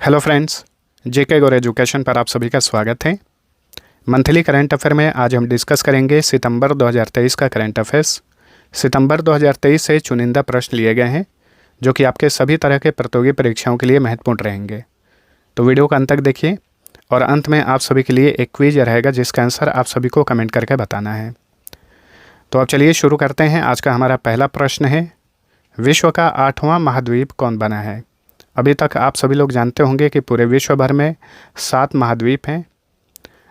Hello friends, जेके गौर education पर आप सभी का स्वागत है। मंथली करंट अफेयर में आज हम डिस्कस करेंगे सितंबर 2023 का करंट अफेयर्स। सितंबर 2023 से चुनिंदा प्रश्न लिए गए हैं जो कि आपके सभी तरह के प्रतियोगी परीक्षाओं के लिए महत्वपूर्ण रहेंगे। तो वीडियो का अंत तक देखिए और अंत में आप सभी के लिए एक क्विज रहेगा जिसका आंसर आप सभी को कमेंट करके बताना है। तो अब चलिए शुरू करते हैं। आज का हमारा पहला प्रश्न है, विश्व का 8वां महाद्वीप कौन बना है? अभी तक आप सभी लोग जानते होंगे कि पूरे विश्व भर में 7 महाद्वीप हैं,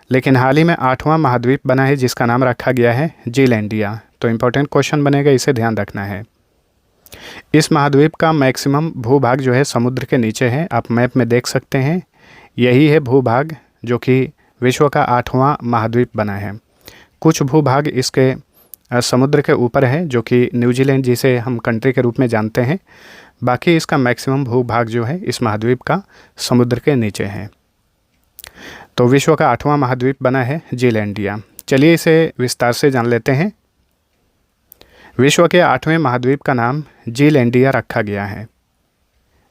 लेकिन हाल ही में 8वां महाद्वीप बना है जिसका नाम रखा गया है जीलैंडिया। तो इम्पोर्टेंट क्वेश्चन बनेगा, इसे ध्यान रखना है। इस महाद्वीप का मैक्सिमम भूभाग जो है समुद्र के नीचे है, आप मैप में देख सकते हैं। यही है भूभाग जो कि विश्व का 8वां महाद्वीप बना है। कुछ भूभाग इसके समुद्र के ऊपर है जो कि न्यूजीलैंड जिसे हम कंट्री के रूप में जानते हैं। बाकी इसका मैक्सिमम भूभाग जो है इस महाद्वीप का समुद्र के नीचे है। तो विश्व का 8वां महाद्वीप बना है जीलैंडिया। चलिए इसे विस्तार से जान लेते हैं। विश्व के 8वें महाद्वीप का नाम जीलैंडिया रखा गया है।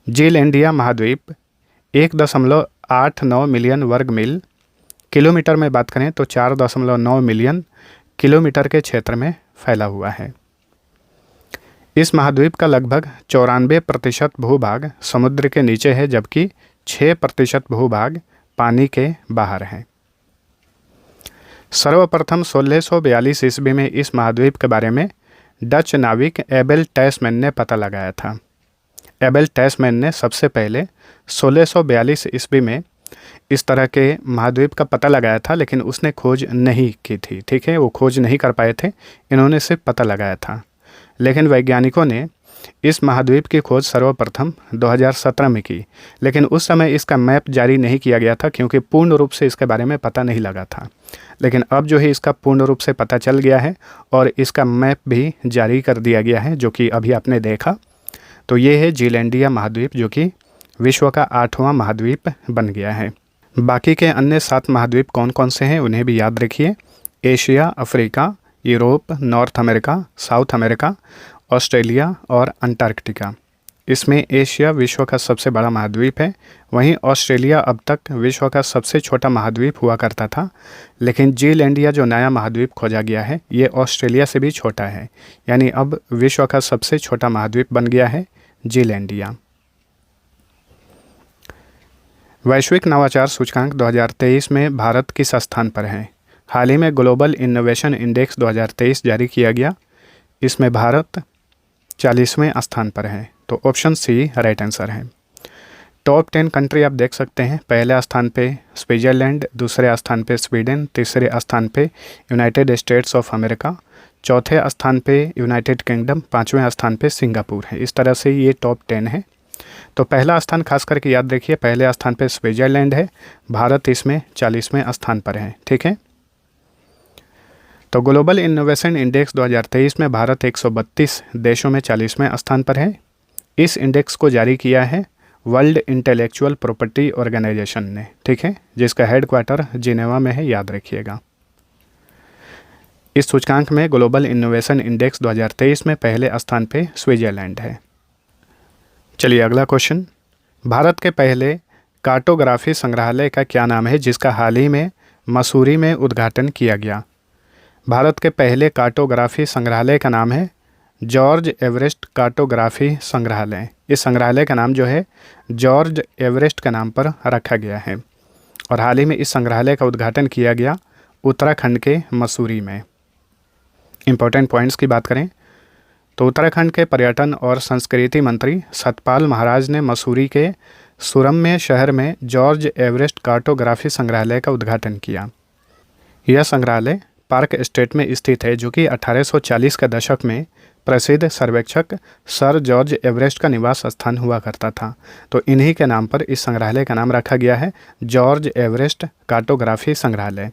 जीलैंडिया महाद्वीप 1.89 मिलियन वर्ग मील, किलोमीटर में बात करें तो 4.9 मिलियन किलोमीटर के क्षेत्र में फैला हुआ है। इस महाद्वीप का लगभग 94% भूभाग समुद्र के नीचे है, जबकि 6% भूभाग पानी के बाहर है। सर्वप्रथम 1642 ईस्वी में इस महाद्वीप के बारे में डच नाविक एबेल टैस्मैन ने पता लगाया था। एबेल टैस्मैन ने सबसे पहले 1642 ईस्वी में इस तरह के महाद्वीप का पता लगाया था, लेकिन उसने खोज नहीं की थी। ठीक है, वो खोज नहीं कर पाए थे, इन्होंने सिर्फ पता लगाया था। लेकिन वैज्ञानिकों ने इस महाद्वीप की खोज सर्वप्रथम 2017 में की, लेकिन उस समय इसका मैप जारी नहीं किया गया था क्योंकि पूर्ण रूप से इसके बारे में पता नहीं लगा था। लेकिन अब जो है इसका पूर्ण रूप से पता चल गया है और इसका मैप भी जारी कर दिया गया है जो कि अभी आपने देखा। तो ये है जीलैंडिया महाद्वीप जो कि विश्व का 8वां महाद्वीप बन गया है। बाकी के अन्य 7 महाद्वीप कौन कौन से हैं उन्हें भी याद रखिए। Asia, Africa, Europe, north America, south America, Australia और अंटार्कटिका। इसमें एशिया विश्व का सबसे बड़ा महाद्वीप है, वहीं ऑस्ट्रेलिया अब तक विश्व का सबसे छोटा महाद्वीप हुआ करता था। लेकिन जीलैंडिया जो नया महाद्वीप खोजा गया है ये ऑस्ट्रेलिया से भी छोटा है, यानी अब विश्व का सबसे छोटा महाद्वीप बन गया है जीलैंडिया। वैश्विक नवाचार सूचकांक 2023 में भारत किस स्थान पर है? हाल ही में ग्लोबल इनोवेशन इंडेक्स 2023 जारी किया गया। इसमें भारत 40वें स्थान पर है। तो ऑप्शन सी राइट आंसर है। टॉप 10 कंट्री आप देख सकते हैं। पहले स्थान पे स्विट्जरलैंड, दूसरे स्थान पे स्वीडन, तीसरे स्थान पे यूनाइटेड स्टेट्स ऑफ अमेरिका, चौथे स्थान पे यूनाइटेड किंगडम, 5वें स्थान पे सिंगापुर है। इस तरह से ये टॉप 10 है। तो पहला स्थान खास करके याद रखिए, पहले स्थान पे स्विट्जरलैंड है, भारत इसमें 40वें स्थान पर है। ठीक है, तो ग्लोबल इनोवेशन इंडेक्स 2023 में भारत 132 देशों में 40वें स्थान पर है। इस इंडेक्स को जारी किया है वर्ल्ड इंटेलेक्चुअल प्रॉपर्टी ऑर्गेनाइजेशन ने। ठीक है, जिसका हेडक्वार्टर जिनेवा में है, याद रखिएगा। इस सूचकांक में ग्लोबल इनोवेशन इंडेक्स 2023 में पहले स्थान पे स्विट्जरलैंड है। चलिए अगला क्वेश्चन, भारत के पहले कार्टोग्राफी संग्रहालय का क्या नाम है जिसका हाल ही में मसूरी में उद्घाटन किया गया? भारत के पहले कार्टोग्राफी संग्रहालय का नाम है जॉर्ज एवरेस्ट कार्टोग्राफी संग्रहालय। इस संग्रहालय का नाम जो है जॉर्ज एवरेस्ट के नाम पर रखा गया है और हाल ही में इस संग्रहालय का उद्घाटन किया गया उत्तराखंड के मसूरी में। इम्पोर्टेंट पॉइंट्स की बात करें तो उत्तराखंड के पर्यटन और संस्कृति मंत्री सतपाल महाराज ने मसूरी के सुरम्य शहर में जॉर्ज एवरेस्ट कार्टोग्राफी संग्रहालय का उद्घाटन किया। यह संग्रहालय पार्क स्टेट में स्थित है जो कि 1840 के दशक में प्रसिद्ध सर्वेक्षक सर जॉर्ज एवरेस्ट का निवास स्थान हुआ करता था। तो इन्हीं के नाम पर इस संग्रहालय का नाम रखा गया है जॉर्ज एवरेस्ट कार्टोग्राफी संग्रहालय।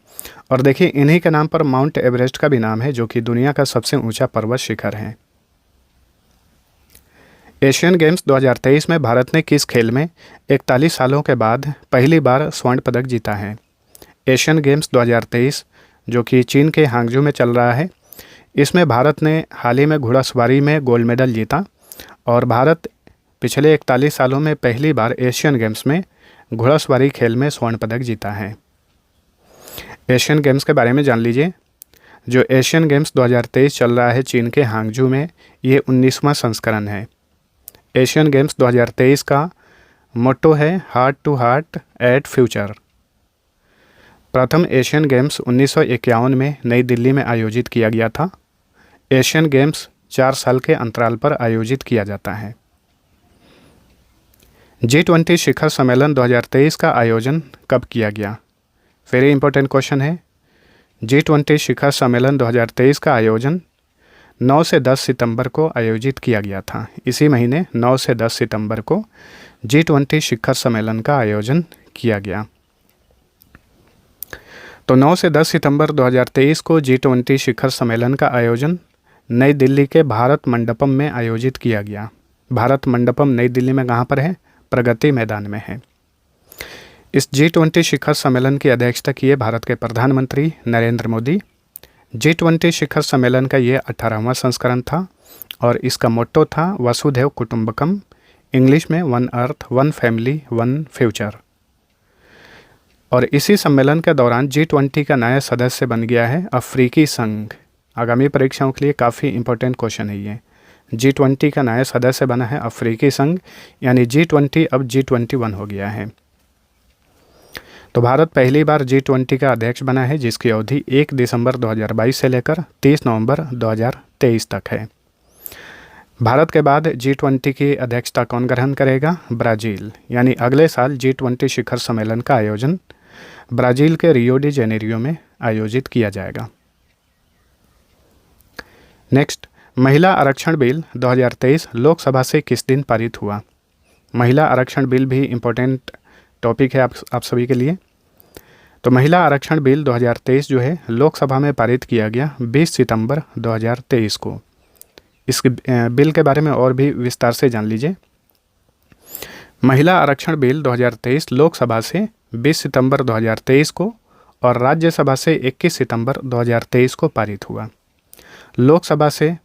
और देखिए इन्हीं के नाम पर माउंट एवरेस्ट का भी नाम है जो कि दुनिया का सबसे ऊंचा पर्वत शिखर है। एशियन गेम्स 2023 में भारत ने किस खेल में 41 सालों के बाद पहली बार स्वर्ण पदक जीता है? एशियन गेम्स 2023 जो कि चीन के हांगजू में चल रहा है, इसमें भारत ने हाल ही में घुड़सवारी में गोल्ड मेडल जीता और भारत पिछले 41 सालों में पहली बार एशियन गेम्स में घुड़सवारी खेल में स्वर्ण पदक जीता है। एशियन गेम्स के बारे में जान लीजिए। जो एशियन गेम्स 2023 चल रहा है चीन के हांगजू में, ये 19वां संस्करण है। एशियन गेम्स 2023 का मोट्टो है heart to heart at future. प्रथम एशियन गेम्स 1951 में नई दिल्ली में आयोजित किया गया था। एशियन गेम्स 4 साल के अंतराल पर आयोजित किया जाता है। G20 शिखर सम्मेलन 2023 का आयोजन कब किया गया? वेरी इंपॉर्टेंट क्वेश्चन है। G20 शिखर सम्मेलन 2023 का आयोजन 9 से 10 सितंबर को आयोजित किया गया था। इसी महीने 9 से 10 सितंबर को G20 शिखर सम्मेलन का आयोजन किया गया। तो 9 से 10 सितंबर 2023 को G20 शिखर सम्मेलन का आयोजन नई दिल्ली के भारत मंडपम में आयोजित किया गया। भारत मंडपम नई दिल्ली में कहाँ पर है? प्रगति मैदान में है। इस G20 शिखर सम्मेलन की अध्यक्षता की है भारत के प्रधानमंत्री नरेंद्र मोदी। G20 शिखर सम्मेलन का ये 18वां संस्करण था और इसका मोट्टो था वसुधैव कुटुंबकम, इंग्लिश में one earth one family one future. और इसी सम्मेलन के दौरान G20 का नया सदस्य बन गया है अफ्रीकी संघ। आगामी परीक्षाओं के लिए काफ़ी इंपॉर्टेंट क्वेश्चन है ये। G20 का नया सदस्य बना है अफ्रीकी संघ, यानी G20 अब G21 हो गया है। तो भारत पहली बार G20 का अध्यक्ष बना है, जिसकी अवधि 1 दिसंबर 2022 से लेकर 30 नवंबर 2023 तक है। भारत के बाद G20 की अध्यक्षता कौन ग्रहण करेगा? ब्राज़ील। यानी अगले साल G20 शिखर सम्मेलन का आयोजन ब्राज़ील के रियो डी जेनेरियो में आयोजित किया जाएगा। नेक्स्ट, महिला आरक्षण बिल 2023 लोकसभा से किस दिन पारित हुआ? महिला आरक्षण बिल भी इम्पोर्टेंट टॉपिक है आप सभी के लिए। तो महिला आरक्षण बिल 2023 जो है लोकसभा में पारित किया गया 20 सितंबर 2023 को। इस बिल के बारे में और भी विस्तार से जान लीजिए। महिला आरक्षण बिल 2023 लोकसभा से 20 सितंबर 2023 को और राज्यसभा से 21 सितंबर 2023 को पारित हुआ। लोकसभा से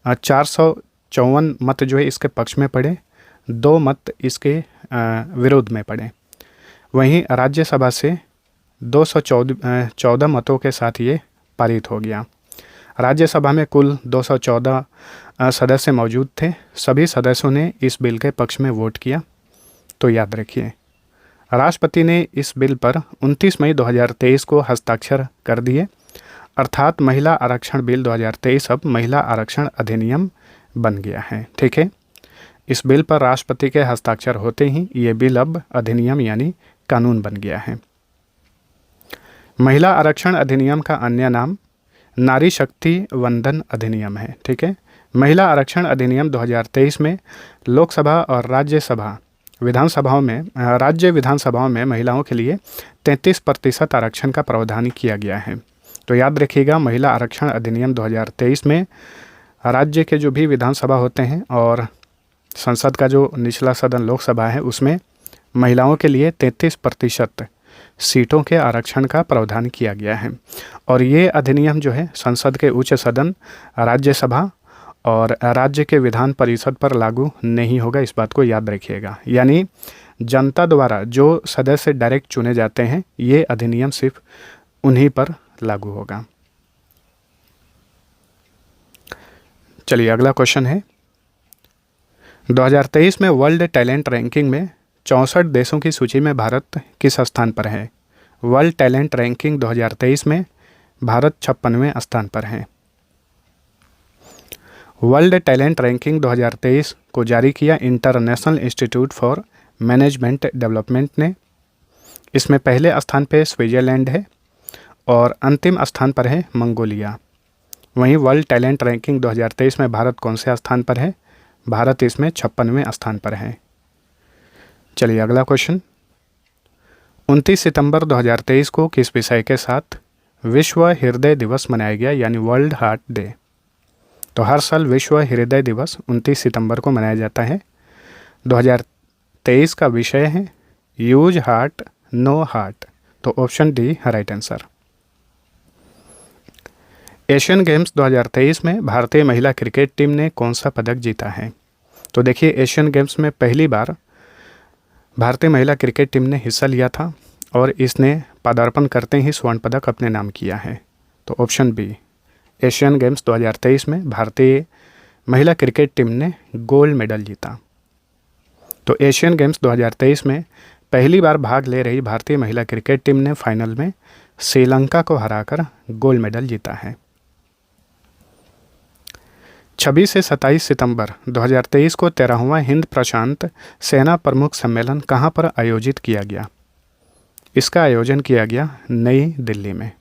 454 मत जो है इसके पक्ष में पड़े, 2 मत इसके विरोध में पड़े। वहीं राज्यसभा से 214 मतों के साथ ये पारित हो गया। राज्यसभा में कुल 214 सदस्य मौजूद थे। सभी सदस्यों ने इस बिल के पक्ष में वोट किया। तो याद रखिए, राष्ट्रपति ने इस बिल पर 29 मई 2023 को हस्ताक्षर कर दिए, अर्थात महिला आरक्षण बिल 2023 अब महिला आरक्षण अधिनियम बन गया है। ठीक है, इस बिल पर राष्ट्रपति के हस्ताक्षर होते ही ये बिल अब अधिनियम यानी कानून बन गया है। महिला आरक्षण अधिनियम का अन्य नाम नारी शक्ति वंदन अधिनियम है। ठीक है, महिला आरक्षण अधिनियम 2023 में लोकसभा और राज्य विधानसभाओं में महिलाओं के लिए 33% आरक्षण का प्रावधान किया गया है। तो याद रखिएगा, महिला आरक्षण अधिनियम 2023 में राज्य के जो भी विधानसभा होते हैं और संसद का जो निचला सदन लोकसभा है उसमें महिलाओं के लिए 33% सीटों के आरक्षण का प्रावधान किया गया है। और ये अधिनियम जो है संसद के उच्च सदन राज्यसभा और राज्य के विधान परिषद पर लागू नहीं होगा, इस बात को याद रखिएगा। यानी जनता द्वारा जो सदस्य डायरेक्ट चुने जाते हैं, ये अधिनियम सिर्फ उन्हीं पर लागू होगा। चलिए अगला क्वेश्चन है, 2023 में वर्ल्ड टैलेंट रैंकिंग में 64 देशों की सूची में भारत किस स्थान पर है? वर्ल्ड टैलेंट रैंकिंग 2023 में भारत 56वें स्थान पर है। वर्ल्ड टैलेंट रैंकिंग 2023 को जारी किया international institute for management development ने। इसमें पहले स्थान पर स्विट्जरलैंड है और अंतिम स्थान पर है मंगोलिया। वहीं वर्ल्ड टैलेंट रैंकिंग 2023 में भारत कौन से स्थान पर है? भारत इसमें 56वें स्थान पर है। चलिए अगला क्वेश्चन, 29 सितंबर 2023 को किस विषय के साथ विश्व हृदय दिवस मनाया गया, यानी वर्ल्ड हार्ट डे? तो हर साल विश्व हृदय दिवस 29 सितंबर को मनाया जाता है। 2023 का विषय है यूज हार्ट नो हार्ट। तो option D right answer. Asian games 2023 में भारतीय महिला क्रिकेट टीम ने कौन सा पदक जीता है? तो देखिए, एशियन गेम्स में पहली बार भारतीय महिला क्रिकेट टीम ने हिस्सा लिया था और इसने पदार्पण करते ही स्वर्ण पदक अपने नाम किया है? तो ऑप्शन बी, एशियन गेम्स 2023 में भारतीय महिला क्रिकेट टीम ने गोल्ड मेडल जीता। तो एशियन गेम्स 2023 में पहली बार भाग ले रही भारतीय महिला क्रिकेट टीम ने फाइनल में श्रीलंका को हराकर गोल्ड मेडल जीता है। 26 से 27 सितंबर 2023 को 13वां हिंद प्रशांत सेना प्रमुख सम्मेलन कहाँ पर आयोजित किया गया? इसका आयोजन किया गया नई दिल्ली में।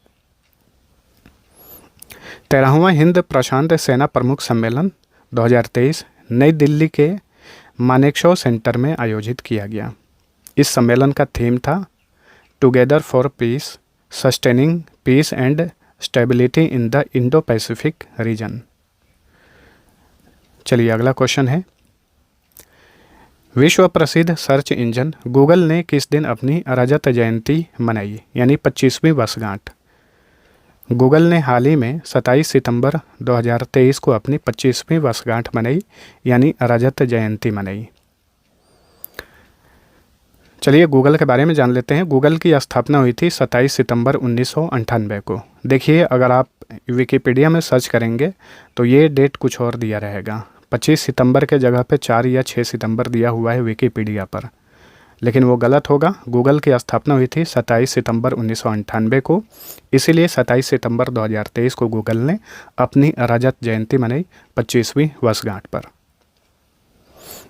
13वां हिंद प्रशांत सेना प्रमुख सम्मेलन 2023 नई दिल्ली के मानेकशॉ सेंटर में आयोजित किया गया। इस सम्मेलन का थीम था together for peace, sustaining peace and stability in the Indo Pacific region. चलिए अगला क्वेश्चन है, विश्व प्रसिद्ध सर्च इंजन गूगल ने किस दिन अपनी रजत जयंती मनाई, यानी 25वीं वर्षगांठ? गूगल ने हाल ही में 27 सितंबर 2023 को अपनी 25वीं वर्षगांठ मनाई, यानी रजत जयंती मनाई। चलिए गूगल के बारे में जान लेते हैं। गूगल की स्थापना हुई थी 27 सितंबर 1998 को। देखिए अगर आप विकिपीडिया में सर्च करेंगे तो ये डेट कुछ और दिया रहेगा। 25 सितंबर के जगह पे 4 या 6 सितंबर दिया हुआ है विकिपीडिया पर, लेकिन वो गलत होगा। गूगल की स्थापना हुई थी 27 सितंबर 1998 को, इसीलिए 27 सितंबर 2023 को गूगल ने अपनी रजत जयंती मनाई 25वीं वर्षगांठ पर।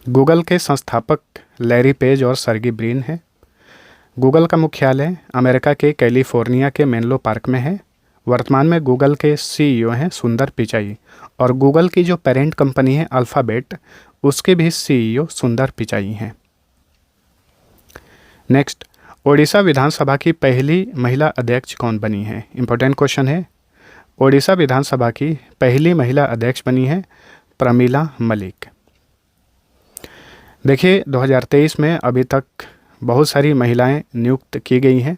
गूगल के संस्थापक लैरी पेज और सर्गी ब्रिन हैं। गूगल का मुख्यालय अमेरिका के कैलिफोर्निया के मेनलो पार्क में है। वर्तमान में गूगल के सीईओ हैं सुंदर पिचाई, और गूगल की जो पेरेंट कंपनी है अल्फ़ाबेट, उसके भी सीईओ सुंदर पिचाई हैं। नेक्स्ट, ओडिशा विधानसभा की पहली महिला अध्यक्ष कौन बनी है? इंपॉर्टेंट क्वेश्चन है। ओडिशा विधानसभा की पहली महिला अध्यक्ष बनी है प्रमीला मलिक। देखिए 2023 में अभी तक बहुत सारी महिलाएं नियुक्त की गई हैं।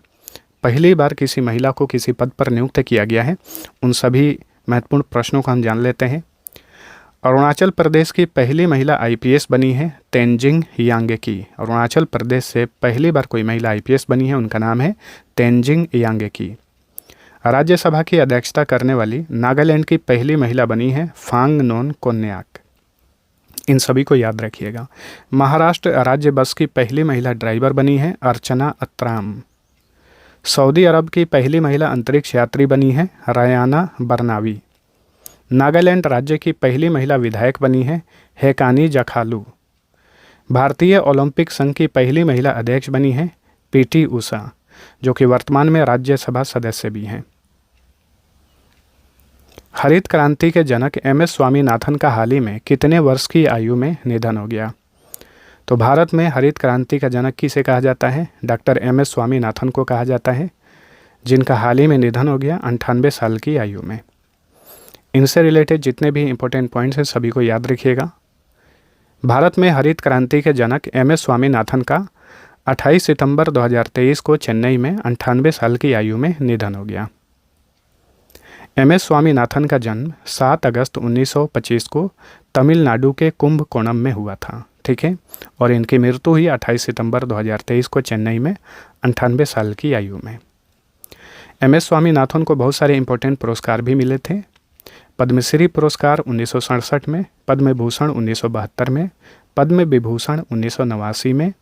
पहली बार किसी महिला को किसी पद पर नियुक्त किया गया है। उन सभी महत्वपूर्ण प्रश्नों को हम जान लेते हैं। अरुणाचल प्रदेश की पहली महिला आईपीएस बनी है तेनजिंग यांगकी। अरुणाचल प्रदेश से पहली बार कोई महिला आईपीएस बनी है, उनका नाम है तेनजिंग यांगकी। राज्यसभा की अध्यक्षता करने वाली नागालैंड की पहली महिला बनी है फांगनोन कोन्याक। इन सभी को याद रखिएगा। महाराष्ट्र राज्य बस की पहली महिला ड्राइवर बनी है अर्चना अत्राम। सऊदी अरब की पहली महिला अंतरिक्ष यात्री बनी है रयाना बरनावी। नागालैंड राज्य की पहली महिला विधायक बनी है हेकानी जखालू। भारतीय ओलंपिक संघ की पहली महिला अध्यक्ष बनी है पीटी उषा, जो कि वर्तमान में राज्यसभा सदस्य भी हैं। हरित क्रांति के जनक एमएस स्वामीनाथन का हाल ही में कितने वर्ष की आयु में निधन हो गया? तो भारत में हरित क्रांति का जनक किसे कहा जाता है? डॉक्टर एमएस स्वामीनाथन को कहा जाता है, जिनका हाल ही में निधन हो गया 98 साल की आयु में। इनसे रिलेटेड जितने भी इंपॉर्टेंट पॉइंट्स हैं सभी को याद रखिएगा। भारत में हरित क्रांति के जनक एमएस स्वामीनाथन का 28 सितंबर 2023 को चेन्नई में 98 साल की आयु में निधन हो गया। एमएस स्वामीनाथन का जन्म 7 अगस्त 1925 को तमिलनाडु के कुंभकोणम में हुआ था, ठीक है, और इनकी मृत्यु हुई 28 सितंबर 2023 को चेन्नई में 98 साल की आयु में। एमएस स्वामीनाथन को बहुत सारे इंपॉर्टेंट पुरस्कार भी मिले थे। पद्मश्री पुरस्कार 1967 में, पद्म भूषण 1972 में, पद्म विभूषण 1989 में,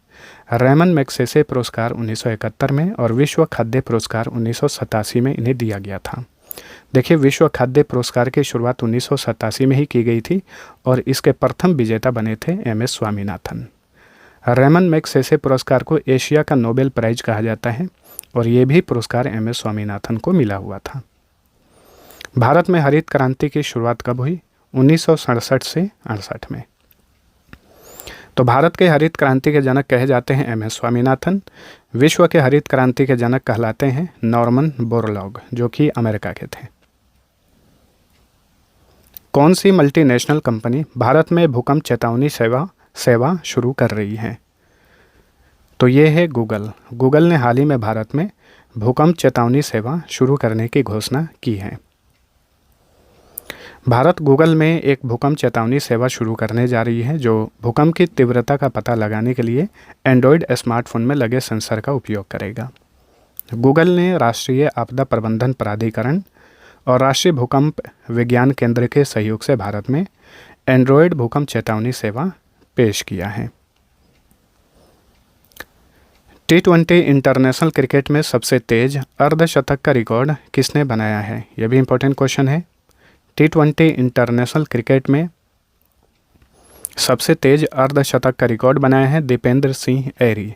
रेमन मैग्सेसे पुरस्कार 1971 में और विश्व खाद्य पुरस्कार 1987 में इन्हें दिया गया था। देखिए विश्व खाद्य पुरस्कार की शुरुआत 1987 में ही की गई थी और इसके प्रथम विजेता बने थे एमएस स्वामीनाथन। रेमन मैग्सेसे पुरस्कार को एशिया का नोबेल प्राइज कहा जाता है और ये भी पुरस्कार एमएस स्वामीनाथन को मिला हुआ था। भारत में हरित क्रांति की शुरुआत कब हुई? 1967 से 68 में। तो भारत के हरित क्रांति के जनक कहे जाते हैं एमएस स्वामीनाथन। विश्व के हरित क्रांति के जनक कहलाते हैं नॉर्मन बोरलॉग, जो कि अमेरिका के थे। कौन सी मल्टीनेशनल कंपनी भारत में भूकंप चेतावनी सेवा शुरू कर रही है? तो ये है गूगल। गूगल ने हाल ही में भारत में भूकंप चेतावनी सेवा शुरू करने की घोषणा की है। भारत गूगल में एक भूकंप चेतावनी सेवा शुरू करने जा रही है जो भूकंप की तीव्रता का पता लगाने के लिए एंड्रॉयड स्मार्टफोन में लगे सेंसर का उपयोग करेगा। गूगल ने राष्ट्रीय आपदा प्रबंधन प्राधिकरण और राष्ट्रीय भूकंप विज्ञान केंद्र के सहयोग से भारत में एंड्रॉयड भूकंप चेतावनी सेवा पेश किया है। T20 इंटरनेशनल क्रिकेट में सबसे तेज अर्धशतक का रिकॉर्ड किसने बनाया है? यह भी इम्पोर्टेंट क्वेश्चन है। T20 इंटरनेशनल क्रिकेट में सबसे तेज अर्धशतक का रिकॉर्ड बनाया है दीपेंद्र सिंह ऐरी,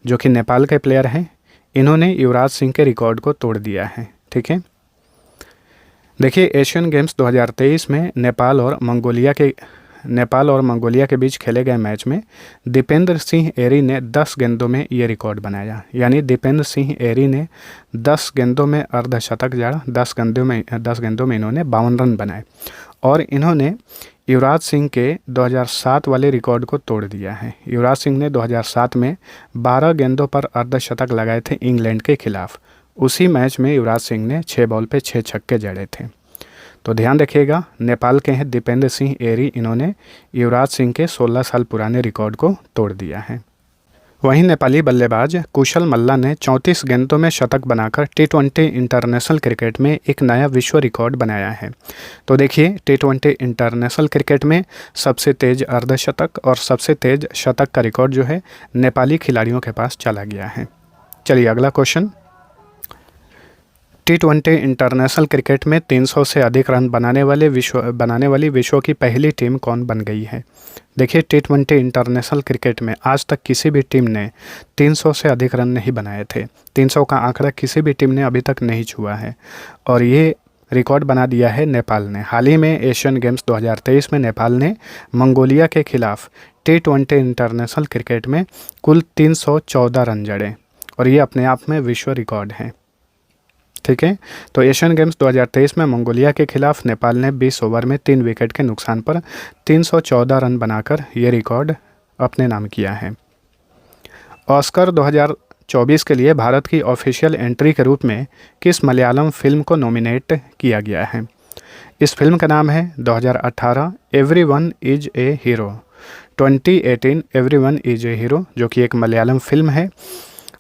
जो कि नेपाल के प्लेयर हैं। इन्होंने युवराज सिंह के रिकॉर्ड को तोड़ दिया है। ठीक है, देखिए एशियन गेम्स 2023 में नेपाल और मंगोलिया के बीच खेले गए मैच में दीपेंद्र सिंह ऐरी ने 10 गेंदों में ये रिकॉर्ड बनाया। यानी दीपेंद्र सिंह ऐरी ने 10 गेंदों में अर्धशतक जड़ा, 10 गेंदों में इन्होंने 52 रन बनाए और इन्होंने युवराज सिंह के 2007 वाले रिकॉर्ड को तोड़ दिया है। युवराज सिंह ने 2007 में 12 गेंदों पर अर्धशतक लगाए थे इंग्लैंड के खिलाफ। उसी मैच में युवराज सिंह ने 6 बॉल पे 6 छक्के जड़े थे। तो ध्यान रखिएगा, नेपाल के हैं दीपेंद्र सिंह ऐरी, इन्होंने युवराज सिंह के 16 साल पुराने रिकॉर्ड को तोड़ दिया है। वहीं नेपाली बल्लेबाज कुशल मल्ला ने 34 गेंदों में शतक बनाकर T20 इंटरनेशनल क्रिकेट में एक नया विश्व रिकॉर्ड बनाया है। तो देखिए T20 इंटरनेशनल क्रिकेट में सबसे तेज अर्धशतक और सबसे तेज शतक का रिकॉर्ड जो है नेपाली खिलाड़ियों के पास चला गया है। चलिए अगला क्वेश्चन, T20 इंटरनेशनल क्रिकेट में 300 से अधिक रन बनाने वाली विश्व की पहली टीम कौन बन गई है? देखिए T20 इंटरनेशनल क्रिकेट में आज तक किसी भी टीम ने 300 से अधिक रन नहीं बनाए थे। 300 का आंकड़ा किसी भी टीम ने अभी तक नहीं छुआ है और ये रिकॉर्ड बना दिया है नेपाल ने। हाल ही में एशियन गेम्स 2023 में नेपाल ने मंगोलिया के खिलाफ T20 इंटरनेशनल क्रिकेट में कुल 314 रन जड़े और ये अपने आप में विश्व रिकॉर्ड है। ठीक है, तो एशियन गेम्स 2023 में मंगोलिया के खिलाफ नेपाल ने 20 ओवर में 3 विकेट के नुकसान पर 314 रन बनाकर ये रिकॉर्ड अपने नाम किया है। ऑस्कर 2024 के लिए भारत की ऑफिशियल एंट्री के रूप में किस मलयालम फिल्म को नॉमिनेट किया गया है? इस फिल्म का नाम है 2018 everyone is a hero, 2018 everyone is a hero, जो कि एक मलयालम फिल्म है।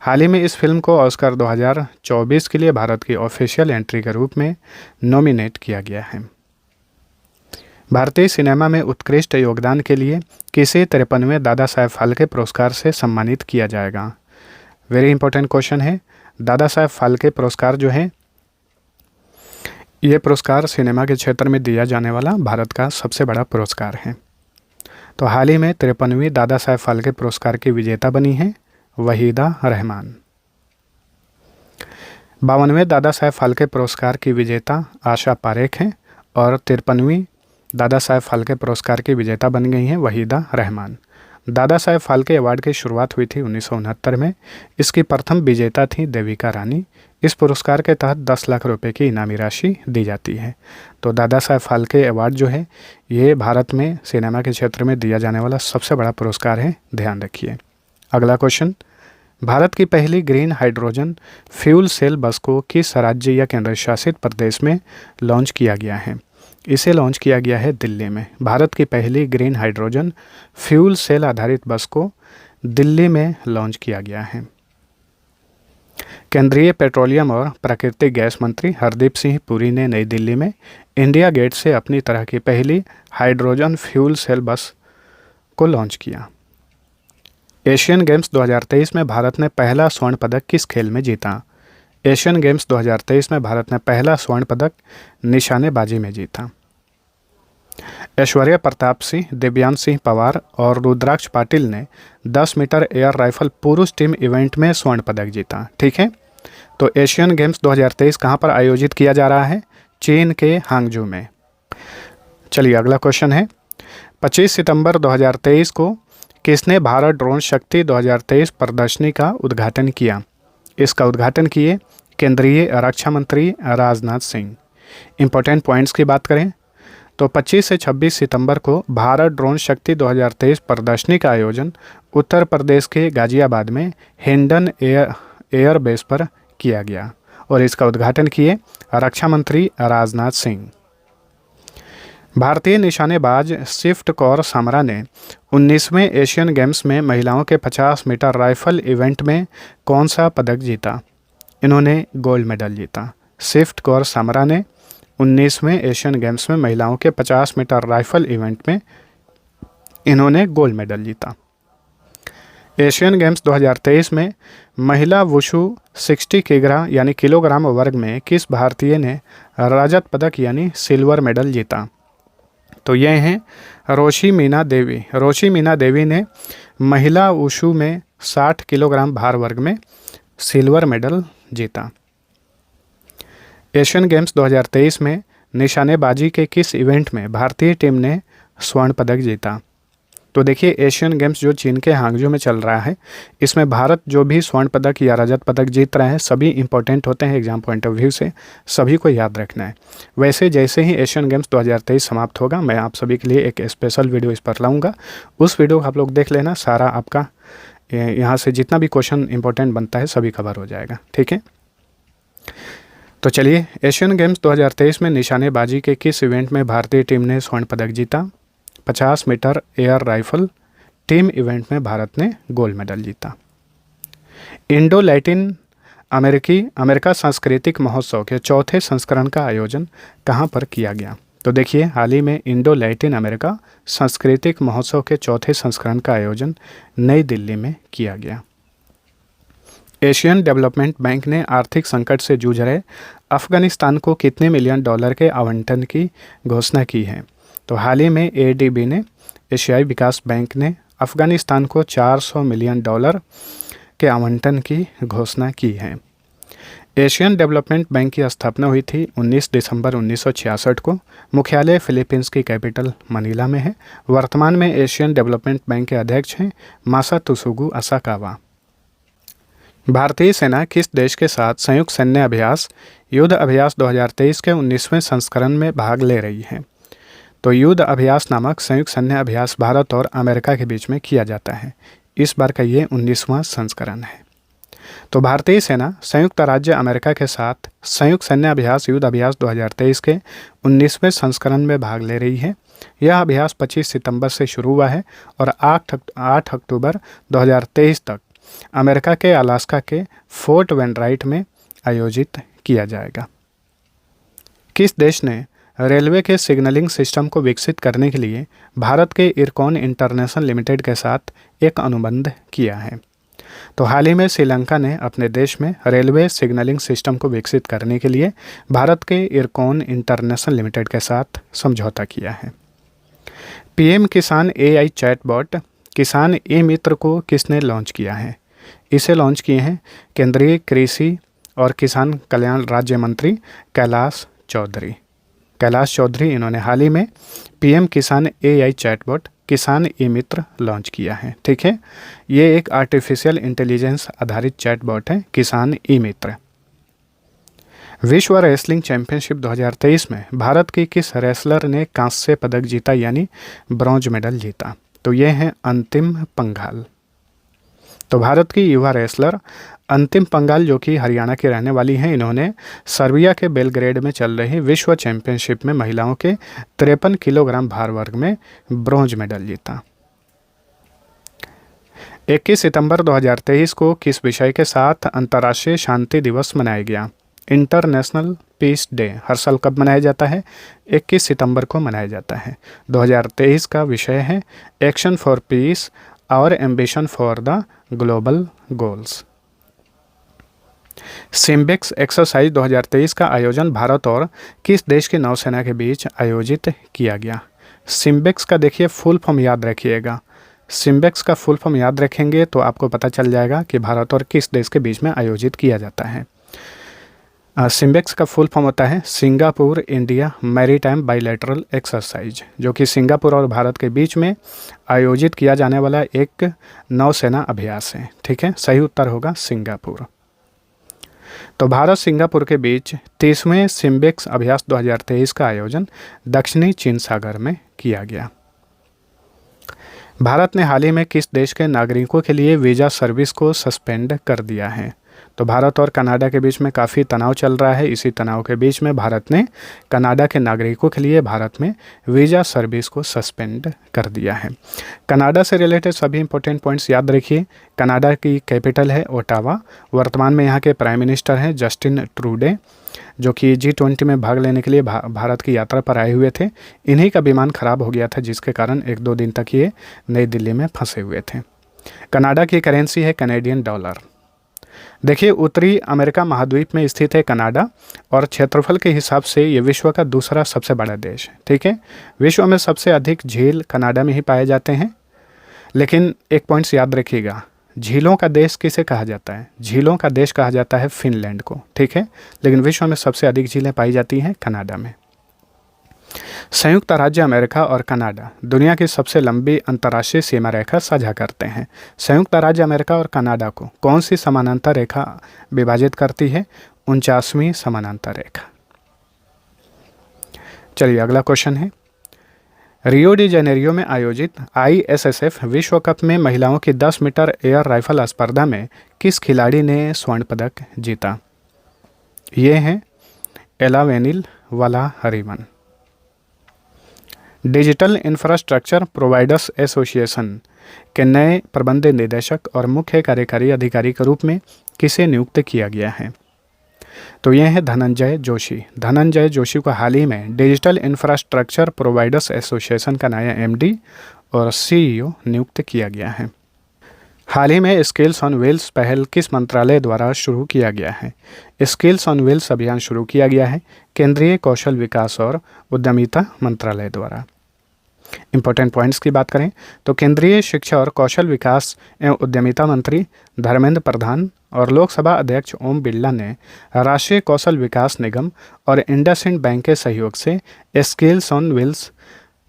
हाल ही में इस फिल्म को ऑस्कर 2024 के लिए भारत की ऑफिशियल एंट्री के रूप में नॉमिनेट किया गया है। भारतीय सिनेमा में उत्कृष्ट योगदान के लिए किसे 53वें दादा साहेब फाल्के पुरस्कार से सम्मानित किया जाएगा? वेरी इंपॉर्टेंट क्वेश्चन है। दादा साहेब फाल्के पुरस्कार जो है ये पुरस्कार सिनेमा के क्षेत्र में दिया जाने वाला भारत का सबसे बड़ा पुरस्कार है। तो हाल ही में 53वीं दादा साहेब फाल्के पुरस्कार की विजेता बनी है वहीदा रहमान। 52वें दादा साहेब फाल्के पुरस्कार की विजेता आशा पारेख हैं और 53वीं दादा साहेब फाल्के पुरस्कार की विजेता बन गई हैं वहीदा रहमान। दादा साहेब फाल्के अवार्ड की शुरुआत हुई थी 1969 में। इसकी प्रथम विजेता थी देविका रानी। इस पुरस्कार के तहत 10 लाख रुपए की इनामी राशि दी जाती है। तो दादा साहेब फाल्के अवार्ड जो है ये भारत में सिनेमा के क्षेत्र में दिया जाने वाला सबसे बड़ा पुरस्कार है, ध्यान रखिए। अगला क्वेश्चन, भारत की पहली ग्रीन हाइड्रोजन फ्यूल सेल बस को किस राज्य या केंद्र शासित प्रदेश में लॉन्च किया गया है? इसे लॉन्च किया गया है दिल्ली में। भारत की पहली ग्रीन हाइड्रोजन फ्यूल सेल आधारित बस को दिल्ली में लॉन्च किया गया है। केंद्रीय पेट्रोलियम और प्राकृतिक गैस मंत्री हरदीप सिंह पुरी ने नई दिल्ली में इंडिया गेट से अपनी तरह की पहली हाइड्रोजन फ्यूल सेल बस को लॉन्च किया। एशियन गेम्स 2023 में भारत ने पहला स्वर्ण पदक किस खेल में जीता? एशियन गेम्स 2023 में भारत ने पहला स्वर्ण पदक निशानेबाजी में जीता। ऐश्वर्या प्रताप सिंह, दिव्यांश सिंह पवार और रुद्राक्ष पाटिल ने 10 मीटर एयर राइफल पुरुष टीम इवेंट में स्वर्ण पदक जीता। ठीक है, तो एशियन गेम्स 2023 कहाँ पर आयोजित किया जा रहा है? चीन के हांगजू में। चलिए अगला क्वेश्चन है, 25 सितंबर 2023 को किसने भारत ड्रोन शक्ति 2023 प्रदर्शनी का उद्घाटन किया? इसका उद्घाटन किए केंद्रीय रक्षा मंत्री राजनाथ सिंह। इम्पोर्टेंट पॉइंट्स की बात करें तो 25 से 26 सितंबर को भारत ड्रोन शक्ति 2023 प्रदर्शनी का आयोजन उत्तर प्रदेश के गाजियाबाद में हिंडन एयरबेस पर किया गया और इसका उद्घाटन किए रक्षा मंत्री राजनाथ सिंह। भारतीय निशानेबाज शिफ्ट कौर सामरा ने 19वें एशियन गेम्स में महिलाओं के 50 मीटर राइफल इवेंट में कौन सा पदक जीता? इन्होंने गोल्ड मेडल जीता। शिफ्ट कौर सामरा ने 19वें एशियन गेम्स में महिलाओं के 50 मीटर राइफल इवेंट में इन्होंने गोल्ड मेडल जीता। एशियन गेम्स 2023 में महिला वुशु 60 किलोग्राम वर्ग में किस भारतीय ने रजत पदक यानी सिल्वर मेडल जीता? तो ये हैं रोशी मीना देवी। रोशी मीना देवी ने महिला वुशु में 60 किलोग्राम भार वर्ग में सिल्वर मेडल जीता। एशियन गेम्स 2023 में निशानेबाजी के किस इवेंट में भारतीय टीम ने स्वर्ण पदक जीता? तो देखिए, एशियन गेम्स जो चीन के हांगजू में चल रहा है, इसमें भारत जो भी स्वर्ण पदक या रजत पदक जीत रहा है सभी इंपॉर्टेंट होते हैं एग्जाम पॉइंट ऑफ व्यू से, सभी को याद रखना है। वैसे जैसे ही एशियन गेम्स 2023 समाप्त होगा, मैं आप सभी के लिए एक स्पेशल वीडियो इस पर लाऊंगा। उस वीडियो को आप लोग देख लेना, सारा आपका यहाँ से जितना भी क्वेश्चन इंपॉर्टेंट बनता है सभी कवर हो जाएगा। ठीक है, तो चलिए, एशियन गेम्स 2023 में निशानेबाजी के किस इवेंट में भारतीय टीम ने स्वर्ण पदक जीता? 50 metre air rifle team event में भारत ने गोल्ड मेडल जीता। इंडो लैटिन अमेरिका सांस्कृतिक महोत्सव के चौथे संस्करण का आयोजन कहाँ पर किया गया? तो देखिए, हाल ही में इंडो लैटिन अमेरिका सांस्कृतिक महोत्सव के चौथे संस्करण का आयोजन नई दिल्ली में किया गया। एशियन डेवलपमेंट बैंक ने आर्थिक संकट से जूझ रहे अफगानिस्तान को कितने मिलियन डॉलर के आवंटन की घोषणा की है? तो हाल ही में एडीबी ने, एशियाई विकास बैंक ने अफगानिस्तान को 400 मिलियन डॉलर के आवंटन की घोषणा की है। एशियन डेवलपमेंट बैंक की स्थापना हुई थी 19 दिसंबर 1966 को। मुख्यालय फिलीपींस की कैपिटल मनीला में है। वर्तमान में एशियन डेवलपमेंट बैंक के अध्यक्ष हैं मासातसुगु असाकावा। भारतीय सेना किस देश के साथ संयुक्त सैन्य अभ्यास युद्ध अभ्यास 2023 के 19वें संस्करण में भाग ले रही है? तो युद्ध अभ्यास नामक संयुक्त सैन्य अभ्यास भारत और अमेरिका के बीच में किया जाता है। इस बार का ये 19वां संस्करण है। तो भारतीय सेना संयुक्त राज्य अमेरिका के साथ संयुक्त सैन्य अभ्यास युद्ध अभ्यास 2023 के 19वें संस्करण में भाग ले रही है। यह अभ्यास 25 सितंबर से शुरू हुआ है और 8 अक्टूबर 2023 तक अमेरिका के अलास्का के फोर्ट वेनराइट में आयोजित किया जाएगा। किस देश ने रेलवे के सिग्नलिंग सिस्टम को विकसित करने के लिए भारत के इरकॉन इंटरनेशनल लिमिटेड के साथ एक अनुबंध किया है? तो हाल ही में श्रीलंका ने अपने देश में रेलवे सिग्नलिंग सिस्टम को विकसित करने के लिए भारत के इरकॉन इंटरनेशनल लिमिटेड के साथ समझौता किया है। पीएम किसान एआई चैटबॉट किसान ई मित्र को किसने लॉन्च किया है? इसे लॉन्च किए हैं केंद्रीय कृषि और किसान कल्याण राज्य मंत्री कैलाश चौधरी। इन्होंने हाल ही में पीएम किसान एआई चैटबॉट किसान ई मित्र लॉन्च किया है। ठीक है, ये एक आर्टिफिशियल इंटेलिजेंस आधारित चैटबॉट है, किसान ई मित्र। विश्व रेसलिंग चैंपियनशिप 2023 में भारत की किस रेसलर ने कांस्य पदक जीता यानी ब्रॉन्ज मेडल जीता? तो ये हैं अंतिम पंघाल। तो भारत की युवा रेसलर अंतिम पंघाल, जो कि हरियाणा की रहने वाली हैं, इन्होंने सर्बिया के बेलग्रेड में चल रही विश्व चैंपियनशिप में महिलाओं के 53 किलोग्राम भार वर्ग में ब्रॉन्ज मेडल जीता। 21 सितंबर 2023 को किस विषय के साथ अंतर्राष्ट्रीय शांति दिवस मनाया गया? इंटरनेशनल पीस डे हर साल कब मनाया जाता है? 21 सितंबर को मनाया जाता है। 2023 का विषय है एक्शन फॉर पीस और ambition for the global goals. SIMBEX exercise 2023 का आयोजन भारत और किस देश की नौसेना के बीच आयोजित किया गया? सिम्बेक्स का देखिए फुल फॉर्म याद रखिएगा। सिम्बेक्स का फुल फॉर्म याद रखेंगे तो आपको पता चल जाएगा कि भारत और किस देश के बीच में आयोजित किया जाता है। सिम्बेक्स का फुल फॉर्म होता है Singapore India maritime bilateral exercise, जो कि सिंगापुर और भारत के बीच में आयोजित किया जाने वाला एक नौसेना अभ्यास है। ठीक है, सही उत्तर होगा सिंगापुर। तो भारत सिंगापुर के बीच 30वें सिम्बेक्स अभ्यास 2023 का आयोजन दक्षिणी चीन सागर में किया गया। भारत ने हाल ही में किस देश के नागरिकों के लिए वीज़ा सर्विस को सस्पेंड कर दिया है? तो भारत और कनाडा के बीच में काफ़ी तनाव चल रहा है। इसी तनाव के बीच में भारत ने कनाडा के नागरिकों के लिए भारत में वीज़ा सर्विस को सस्पेंड कर दिया है। कनाडा से रिलेटेड सभी इंपॉर्टेंट पॉइंट्स याद रखिए। कनाडा की कैपिटल है ओटावा। वर्तमान में यहाँ के प्राइम मिनिस्टर हैं जस्टिन ट्रूडे, जो कि G20 में भाग लेने के लिए भारत की यात्रा पर आए हुए थे। इन्हीं का विमान खराब हो गया था, जिसके कारण 1-2 दिन तक ये नई दिल्ली में फंसे हुए थे। कनाडा की करेंसी है कैनेडियन डॉलर। देखिए, उत्तरी अमेरिका महाद्वीप में स्थित है कनाडा और क्षेत्रफल के हिसाब से ये विश्व का दूसरा सबसे बड़ा देश है। ठीक है, विश्व में सबसे अधिक झील कनाडा में ही पाए जाते हैं। लेकिन एक पॉइंट्स याद रखिएगा, झीलों का देश किसे कहा जाता है? झीलों का देश कहा जाता है फिनलैंड को। ठीक है, लेकिन विश्व में सबसे अधिक झीलें पाई जाती हैं कनाडा में। संयुक्त राज्य अमेरिका और कनाडा दुनिया की सबसे लंबी अंतर्राष्ट्रीय सीमा रेखा साझा करते हैं। संयुक्त राज्य अमेरिका और कनाडा को कौन सी समानांतर रेखा विभाजित करती है? 49वीं समानांतर रेखा। चलिए अगला क्वेश्चन है, रियो डी जेनेरियो में आयोजित ISSF विश्व कप में महिलाओं की 10 मीटर एयर राइफल स्पर्धा में किस खिलाड़ी ने स्वर्ण पदक जीता? ये हैं एलावेनिल वाला everyone. Digital infrastructure providers association के नए प्रबंध निदेशक और मुख्य कार्यकारी अधिकारी के रूप में किसे नियुक्त किया गया है? तो ये है धनंजय जोशी। धनंजय जोशी को हाल ही में डिजिटल इंफ्रास्ट्रक्चर प्रोवाइडर्स एसोसिएशन का नया MD और CEO नियुक्त किया गया है। हाल ही में स्किल्स ऑन व्हील्स पहल किस मंत्रालय द्वारा शुरू किया गया है? स्किल्स ऑन व्हील्स अभियान शुरू किया गया है केंद्रीय कौशल विकास और उद्यमिता मंत्रालय द्वारा। इंपॉर्टेंट पॉइंट्स की बात करें तो केंद्रीय शिक्षा और कौशल विकास एवं उद्यमिता मंत्री धर्मेंद्र प्रधान और लोकसभा अध्यक्ष ओम बिरला ने राष्ट्रीय कौशल विकास निगम और इंडसइंड बैंक के सहयोग से स्किल्स ऑन व्हील्स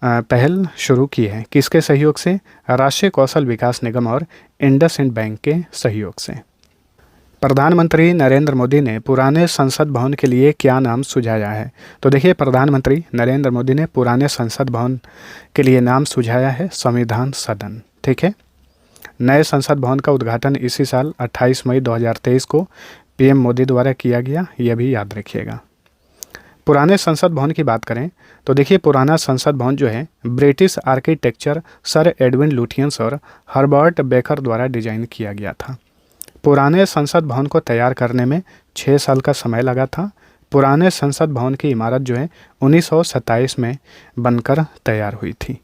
पहल शुरू की है। किसके सहयोग से? राष्ट्रीय कौशल विकास निगम और इंडसइंड बैंक के सहयोग से। प्रधानमंत्री नरेंद्र मोदी ने पुराने संसद भवन के लिए क्या नाम सुझाया है? तो देखिए, प्रधानमंत्री नरेंद्र मोदी ने पुराने संसद भवन के लिए नाम सुझाया है संविधान सदन। ठीक है, नए संसद भवन का उद्घाटन इसी साल 28 मई 2023 को PM मोदी द्वारा किया गया, यह भी याद रखिएगा। पुराने संसद भवन की बात करें तो देखिए, पुराना संसद भवन जो है British architecture sir Edwin Lutyens और हर्बर्ट बेकर द्वारा डिजाइन किया गया था। पुराने संसद भवन को तैयार करने में 6 साल का समय लगा था। पुराने संसद भवन की इमारत जो है 1927 में बनकर तैयार हुई थी।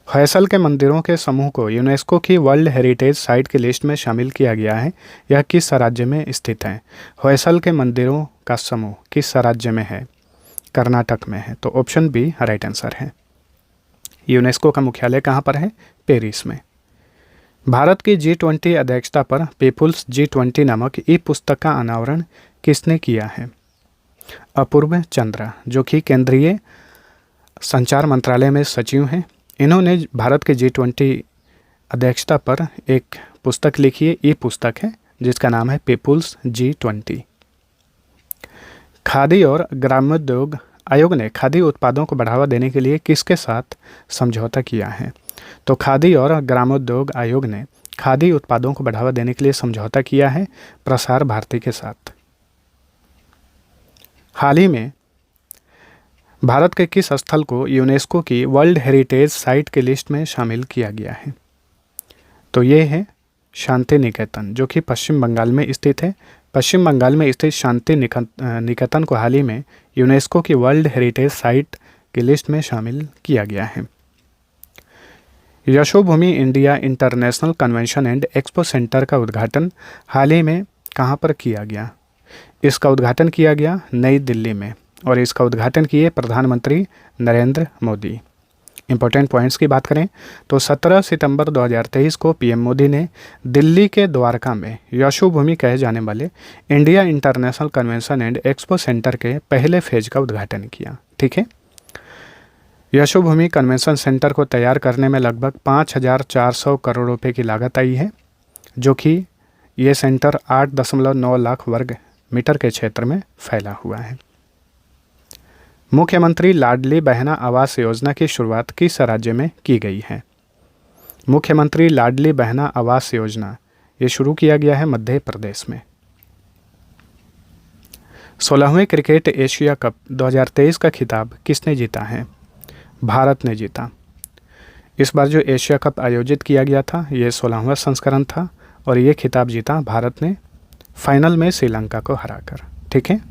होयसल के मंदिरों के समूह को यूनेस्को की वर्ल्ड हेरिटेज साइट की लिस्ट में शामिल किया गया है। यह किस राज्य में स्थित है? होयसल के मंदिरों का समूह किस राज्य में है? कर्नाटक में है। तो ऑप्शन बी राइट आंसर है। यूनेस्को का मुख्यालय कहाँ पर है? पेरिस में। भारत की G20 अध्यक्षता पर पीपुल्स G20 नामक पुस्तक का अनावरण किसने किया है? अपूर्व चंद्रा, जो कि केंद्रीय संचार मंत्रालय में सचिव हैं। इन्होंने भारत के G20 अध्यक्षता पर एक पुस्तक लिखी है। ये पुस्तक है जिसका नाम है पीपुल्स G20। खादी और ग्रामोद्योग आयोग ने खादी उत्पादों को बढ़ावा देने के लिए किसके साथ समझौता किया है? तो खादी और ग्रामोद्योग आयोग ने खादी उत्पादों को बढ़ावा देने के लिए समझौता किया है प्रसार भारती के साथ। हाल ही में भारत के किस स्थल को यूनेस्को की वर्ल्ड हेरिटेज साइट की लिस्ट में शामिल किया गया है? तो ये है शांति निकेतन, जो कि पश्चिम बंगाल में स्थित है। पश्चिम बंगाल में स्थित शांति निकेतन को हाल ही में यूनेस्को की वर्ल्ड हेरिटेज साइट की लिस्ट में शामिल किया गया है। Yashobhoomi India international convention and expo centre का उद्घाटन हाल ही में कहाँ पर किया गया? इसका उद्घाटन किया गया नई दिल्ली में और इसका उद्घाटन किए प्रधानमंत्री नरेंद्र मोदी। इंपॉर्टेंट पॉइंट्स की बात करें तो 17 सितंबर 2023 को PM मोदी ने दिल्ली के द्वारका में यशोभूमि कहे जाने वाले India international convention and expo centre के पहले फेज का उद्घाटन किया। ठीक है, यशोभूमि कन्वेंशन सेंटर को तैयार करने में लगभग 5,400 करोड़ रुपए की लागत आई है, जो कि ये सेंटर 8.9 लाख वर्ग मीटर के क्षेत्र में फैला हुआ है। मुख्यमंत्री लाडली बहना आवास योजना की शुरुआत किस राज्य में की गई है? मुख्यमंत्री लाडली बहना आवास योजना ये शुरू किया गया है मध्य प्रदेश में। 16वें क्रिकेट एशिया कप 2023 का खिताब किसने जीता है? भारत ने जीता। इस बार जो एशिया कप आयोजित किया गया था ये 16वां संस्करण था और ये खिताब जीता भारत ने फाइनल में श्रीलंका को हराकर। ठीक है,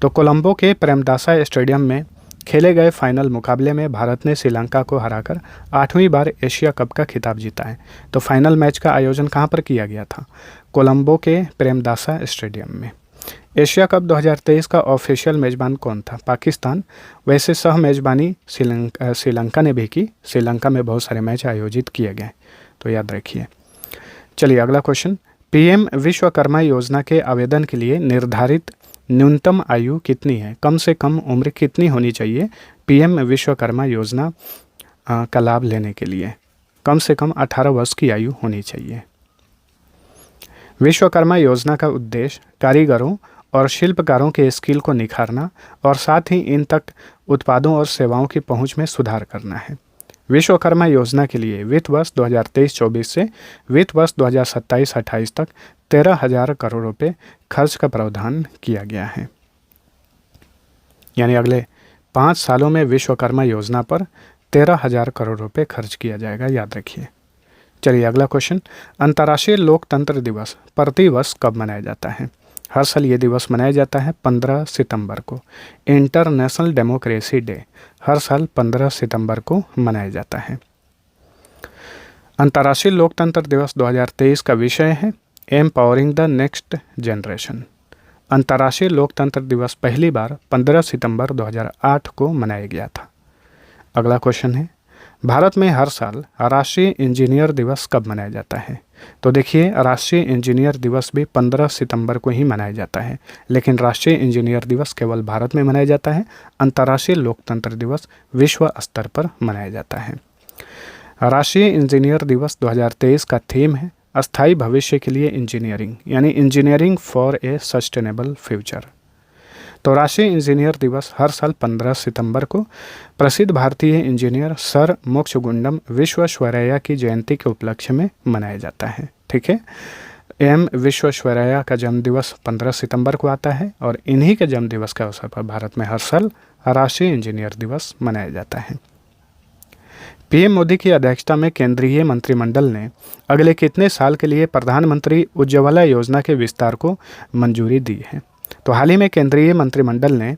तो कोलंबो के प्रेमदासा स्टेडियम में खेले गए फाइनल मुकाबले में भारत ने श्रीलंका को हराकर 8वीं बार एशिया कप का खिताब जीता है। तो फाइनल मैच का आयोजन कहाँ पर किया गया था? कोलंबो के प्रेमदासा स्टेडियम में। एशिया कप 2023 का ऑफिशियल मेज़बान कौन था? पाकिस्तान। वैसे सह मेज़बानी श्रीलंका ने भी की। श्रीलंका में बहुत सारे मैच आयोजित किए गए, तो याद रखिए। चलिए अगला क्वेश्चन, पीएम विश्वकर्मा योजना के आवेदन के लिए निर्धारित न्यूनतम आयु कितनी है? कम से कम उम्र कितनी होनी चाहिए पीएम विश्वकर्मा योजना का लाभ लेने के लिए? कम से कम 18 वर्ष की आयु होनी चाहिए। विश्वकर्मा योजना का उद्देश्य कारीगरों और शिल्पकारों के स्किल को निखारना और साथ ही इन तक उत्पादों और सेवाओं की पहुंच में सुधार करना है। विश्वकर्मा योजना के लिए वित्त वर्ष 2023-24 से वित्त वर्ष 2027-28 तक 13,000 करोड़ रुपए खर्च का प्रावधान किया गया है। यानी अगले 5 सालों में विश्वकर्मा योजना पर 13,000 करोड़ रुपए खर्च किया जाएगा, याद रखिए। चलिए अगला क्वेश्चन, अंतर्राष्ट्रीय लोकतंत्र दिवस प्रतिवर्ष कब मनाया जाता है? हर साल ये दिवस मनाया जाता है 15 सितंबर को। इंटरनेशनल डेमोक्रेसी डे हर साल 15 सितंबर को मनाया जाता है। अंतर्राष्ट्रीय लोकतंत्र दिवस 2023 का विषय है एम्पावरिंग द नेक्स्ट जनरेशन। अंतर्राष्ट्रीय लोकतंत्र दिवस पहली बार 15 सितंबर 2008 को मनाया गया था। अगला क्वेश्चन है, भारत में हर साल राष्ट्रीय इंजीनियर दिवस कब मनाया जाता है? तो देखिए, राष्ट्रीय इंजीनियर दिवस भी 15 सितंबर को ही मनाया जाता है, लेकिन राष्ट्रीय इंजीनियर दिवस केवल भारत में मनाया जाता है। अंतर्राष्ट्रीय लोकतंत्र दिवस विश्व स्तर पर मनाया जाता है। राष्ट्रीय इंजीनियर दिवस 2023 का थीम है अस्थायी भविष्य के लिए इंजीनियरिंग, यानी engineering for a sustainable future. तो राष्ट्रीय इंजीनियर दिवस हर साल 15 सितंबर को प्रसिद्ध भारतीय इंजीनियर सर मोक्षगुंडम विश्वेश्वरैया की जयंती के उपलक्ष्य में मनाया जाता है। ठीक है, एम विश्वेश्वरैया का जन्मदिवस 15 सितंबर को आता है और इन्हीं के जन्मदिवस के अवसर पर भारत में हर साल राष्ट्रीय इंजीनियर दिवस मनाया जाता है। पीएम मोदी की अध्यक्षता में केंद्रीय मंत्रिमंडल ने अगले कितने साल के लिए प्रधानमंत्री उज्ज्वला योजना के विस्तार को मंजूरी दी है? तो हाल ही में केंद्रीय मंत्रिमंडल ने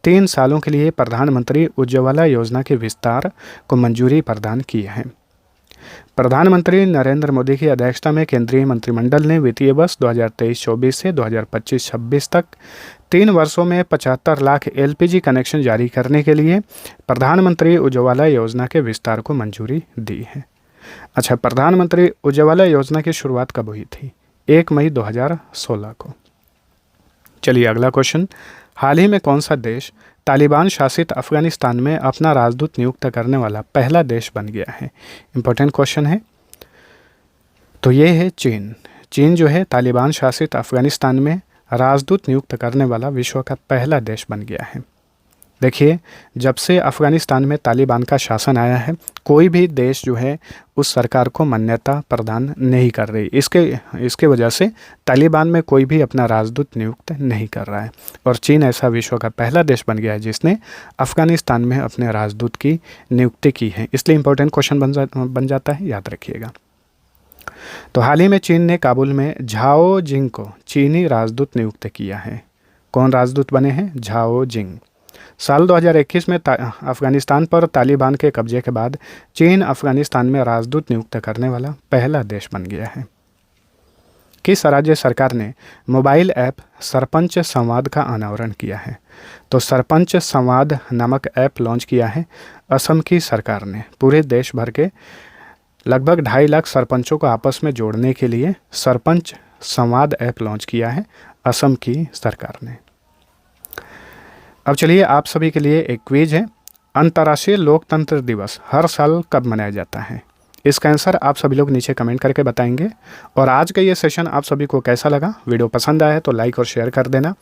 3 सालों के लिए प्रधानमंत्री उज्ज्वला योजना के विस्तार को मंजूरी प्रदान की है। प्रधानमंत्री नरेंद्र मोदी की अध्यक्षता में केंद्रीय मंत्रिमंडल ने वित्तीय वर्ष 2023-24 से 2025-26 तक 3 वर्षों में 75 लाख एलपीजी कनेक्शन जारी करने के लिए प्रधानमंत्री उज्ज्वला योजना के विस्तार को मंजूरी दी है। अच्छा, प्रधानमंत्री उज्ज्वला योजना की शुरुआत कब हुई थी? 1 मई 2016 को। चलिए अगला क्वेश्चन, हाल ही में कौन सा देश तालिबान शासित अफगानिस्तान में अपना राजदूत नियुक्त करने वाला पहला देश बन गया है? इंपॉर्टेंट क्वेश्चन है। तो ये है चीन। चीन जो है तालिबान शासित अफगानिस्तान में राजदूत नियुक्त करने वाला विश्व का पहला देश बन गया है। देखिए, जब से अफ़गानिस्तान में तालिबान का शासन आया है, कोई भी देश जो है उस सरकार को मान्यता प्रदान नहीं कर रही। इसके वजह से तालिबान में कोई भी अपना राजदूत नियुक्त नहीं कर रहा है और चीन ऐसा विश्व का पहला देश बन गया है जिसने अफ़गानिस्तान में अपने राजदूत की नियुक्ति की है। इसलिए इम्पोर्टेंट क्वेश्चन बन जाता है, याद रखिएगा। तो हाल ही में चीन ने काबुल में झाओ जिंग को चीनी राजदूत नियुक्त किया है। कौन राजदूत बने हैं? झाओ जिंग। साल 2021 में अफ़गानिस्तान पर तालिबान के कब्जे के बाद चीन अफ़गानिस्तान में राजदूत नियुक्त करने वाला पहला देश बन गया है। किस राज्य सरकार ने मोबाइल ऐप सरपंच संवाद का अनावरण किया है? तो सरपंच संवाद नामक ऐप लॉन्च किया है असम की सरकार ने। पूरे देश भर के लगभग 2.5 लाख सरपंचों को आपस में जोड़ने के लिए सरपंच संवाद ऐप लॉन्च किया है असम की सरकार ने। अब चलिए आप सभी के लिए एक क्विज है। अंतर्राष्ट्रीय लोकतंत्र दिवस हर साल कब मनाया जाता है? इसका आंसर आप सभी लोग नीचे कमेंट करके बताएंगे। और आज का ये सेशन आप सभी को कैसा लगा? वीडियो पसंद आया तो लाइक और शेयर कर देना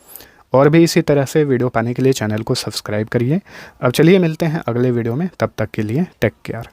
और भी इसी तरह से वीडियो पाने के लिए चैनल को सब्सक्राइब करिए। अब चलिए मिलते हैं अगले वीडियो में, तब तक के लिए टेक केयर।